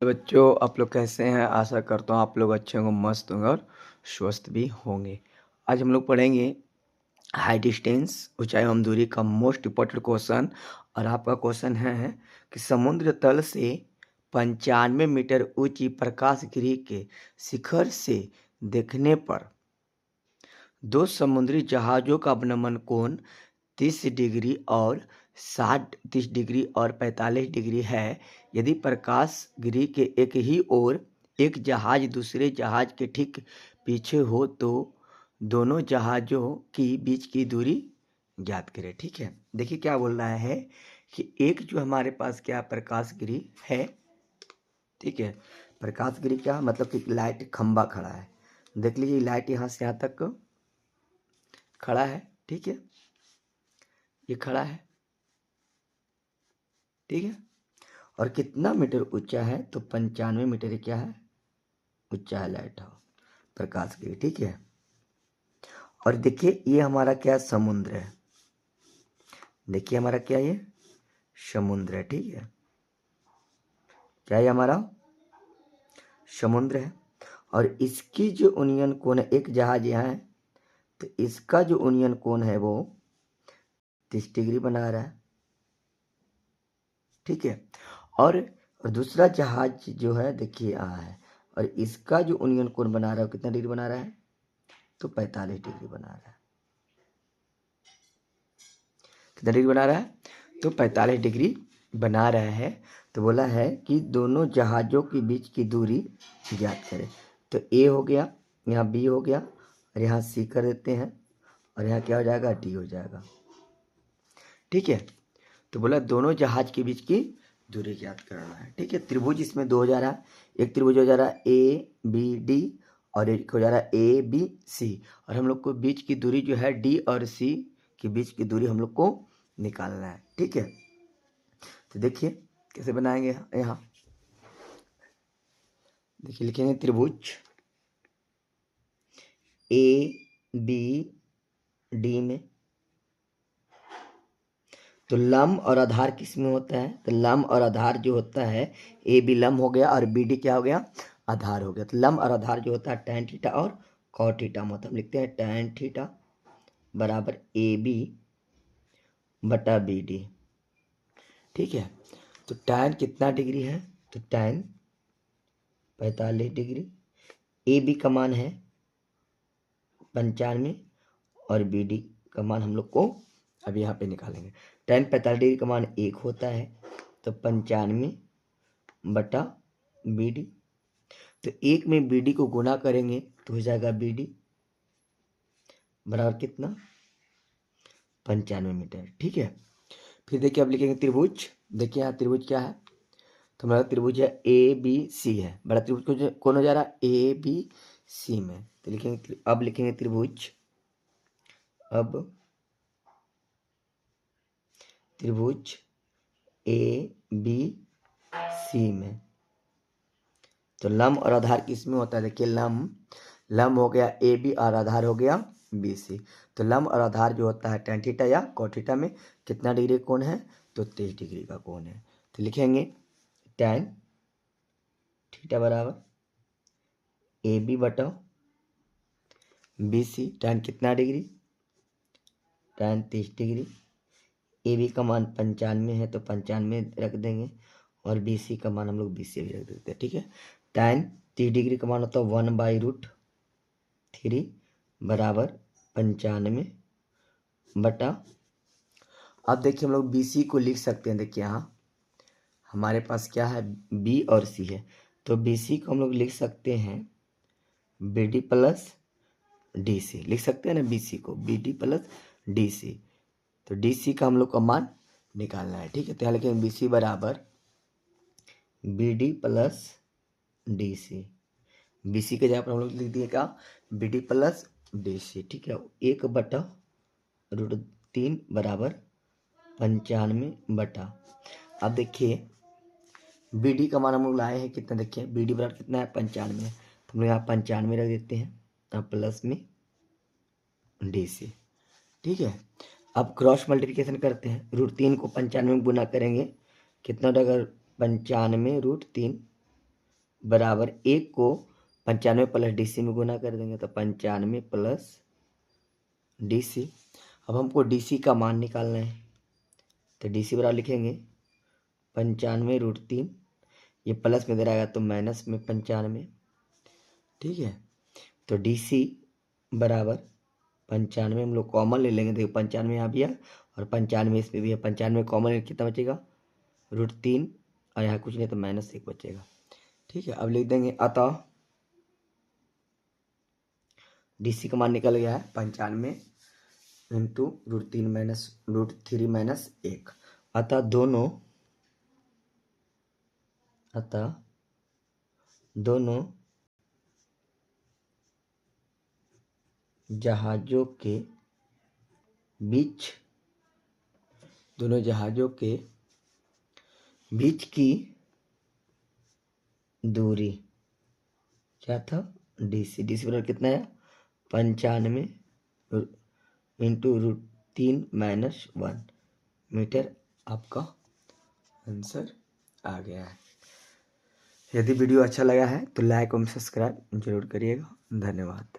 बच्चों, आप लोग कैसे हैं? आशा करता हूँ आप लोग अच्छे होंगे, मस्त होंगे और स्वस्थ भी होंगे। आज हम लोग पढ़ेंगे हाई डिस्टेंस, ऊंचाई एवं दूरी का मोस्ट इम्पोर्टेंट क्वेश्चन। और आपका क्वेश्चन है कि समुद्र तल से 95 मीटर ऊंची प्रकाश गृह के शिखर से देखने पर दो समुद्री जहाज़ों का अवनमन कोण 30 डिग्री और 30 डिग्री और 45 डिग्री है। यदि प्रकाश गृह के एक ही ओर एक जहाज दूसरे जहाज के ठीक पीछे हो तो दोनों जहाज़ों की बीच की दूरी ज्ञात करें। ठीक है, देखिए क्या बोल रहा है कि एक जो हमारे पास क्या प्रकाश गृह है। ठीक है, प्रकाश गृह क्या मतलब कि लाइट खंबा खड़ा है। देख लीजिए, लाइट यहाँ से यहाँ तक खड़ा है। ठीक है, ये खड़ा है। ठीक है, और कितना मीटर ऊंचा है तो 95 मीटर क्या है, ऊंचा है लाइट हाउस प्रकाश गृह। ठीक है, और देखिए ये हमारा क्या समुद्र है। देखिए हमारा क्या ये समुद्र है। ठीक है, क्या ये हमारा समुद्र है। और इसकी जो यूनियन कोण है, एक जहाज यहाँ है तो इसका जो यूनियन कोण है वो 30 डिग्री बना रहा है। ठीक है, और दूसरा जहाज जो है देखिए यहाँ है और इसका जो यूनियन कोण बना रहा है कितना डिग्री बना रहा है तो 45 डिग्री बना रहा है। कितना डिग्री बना रहा है तो 45 डिग्री बना रहा है। तो बोला है कि दोनों जहाज़ों के बीच की दूरी ज्ञात करें। तो ए हो गया, यहाँ बी हो गया और यहाँ सी कर देते हैं और यहाँ क्या हो जाएगा डी हो जाएगा। ठीक है, तो बोला दोनों जहाज के बीच की दूरी ज्ञात करना है। ठीक है, त्रिभुज इसमें दो हो जा रहा है। एक त्रिभुज हो जा रहा है ए बी डी और एक हो जा रहा है ए बी सी। और हम लोग को बीच की दूरी जो है डी और सी के बीच की दूरी हम लोग को निकालना है। ठीक है, तो देखिए कैसे बनाएंगे। यहाँ देखिए लिखेंगे त्रिभुज ए बी डी में तो लंब और आधार किस में होता है तो लंब और आधार जो होता है ए बी लंब हो गया और बी डी क्या हो गया आधार हो गया। तो लंब और आधार जो होता है tan थीटा और cot थीटा में होता है। हम लिखते हैं tan थीटा बराबर ए बी बटा बी डी। ठीक है, तो tan कितना डिग्री है तो tan 45 डिग्री। ए बी का मान है 95 और बी डी का मान हम लोग को अब यहाँ पे निकालेंगे। tan 45 डिग्री का मान 1 होता है तो 95 बटा बी डी। तो 1 में बी डी को गुना करेंगे तो हो जाएगा बी डी बराबर कितना 95 मीटर। ठीक है, फिर देखिए अब लिखेंगे त्रिभुज। देखिए यहाँ त्रिभुज क्या है तो हमारा त्रिभुज है ए बी सी है। बड़ा त्रिभुज कौन हो जा रहा है ए बी सी में। तो लिखेंगे अब लिखेंगे त्रिभुज ए बी सी में। तो लंब और आधार किस में होता है देखिए लंब हो गया ए बी और आधार हो गया बी सी। तो लंब और आधार जो होता है tan थीटा या cot थीटा में कितना डिग्री कोण है तो 23 डिग्री का कोण है। तो लिखेंगे tan थीटा बराबर ए बी बटा बी सी। tan कितना degree tan 30 degree. A B का मान 95 है तो 95 रख देंगे और बी सी का मान हम लोग बी सी भी रख देते हैं। ठीक है, tan 30 डिग्री का मान होता है 1/√3 बराबर 95 बटा। अब देखिए हम लोग बी सी को लिख सकते हैं। देखिए यहाँ हमारे पास क्या है बी और सी है तो बी सी को हम लोग लिख सकते हैं B D plus D C लिख सकते हैं ना। बी सी को B D plus D C तो डी सी का हम लोग का मान निकालना है। ठीक है, तो यहाँ लिखेंगे बी सी बराबर B D plus D C. B C के जगह पर हम लोग लिख दिए क्या B D plus D C. ठीक है, 1/√3 बराबर 95 बटा। अब देखिए बी डी का मान हम लोग लाए हैं कितना। देखिए बी डी बराबर कितना है 95 तो हम लोग यहाँ 95 रख देते हैं और प्लस में डी सी। ठीक है, अब क्रॉस मल्टीप्लिकेशन करते हैं। √3 को 95 में गुना करेंगे कितना हो जाएगा 95 √3 बराबर 1 को 95 प्लस DC में गुना कर देंगे तो 95 प्लस DC। अब हमको DC का मान निकालना है तो DC बराबर लिखेंगे 95√3, ये प्लस में इधर आएगा तो माइनस में 95, ठीक है। तो DC बराबर 95 हम लोग कॉमन ले लेंगे, देखो 95 यहाँ भी है और 95 इसमें भी है, 95 कॉमन कितना बचेगा √3 और यहाँ कुछ नहीं तो -1 बचेगा, ठीक है। अब लिख देंगे अतः DC का मान निकल गया है 95 इंटू √3 माइनस 1। अतः दोनों जहाजों के बीच की दूरी क्या था DC बराबर कितना है 95 इंटू √3 माइनस 1 मीटर। आपका आंसर आ गया है। यदि वीडियो अच्छा लगा है तो लाइक और सब्सक्राइब जरूर करिएगा। धन्यवाद।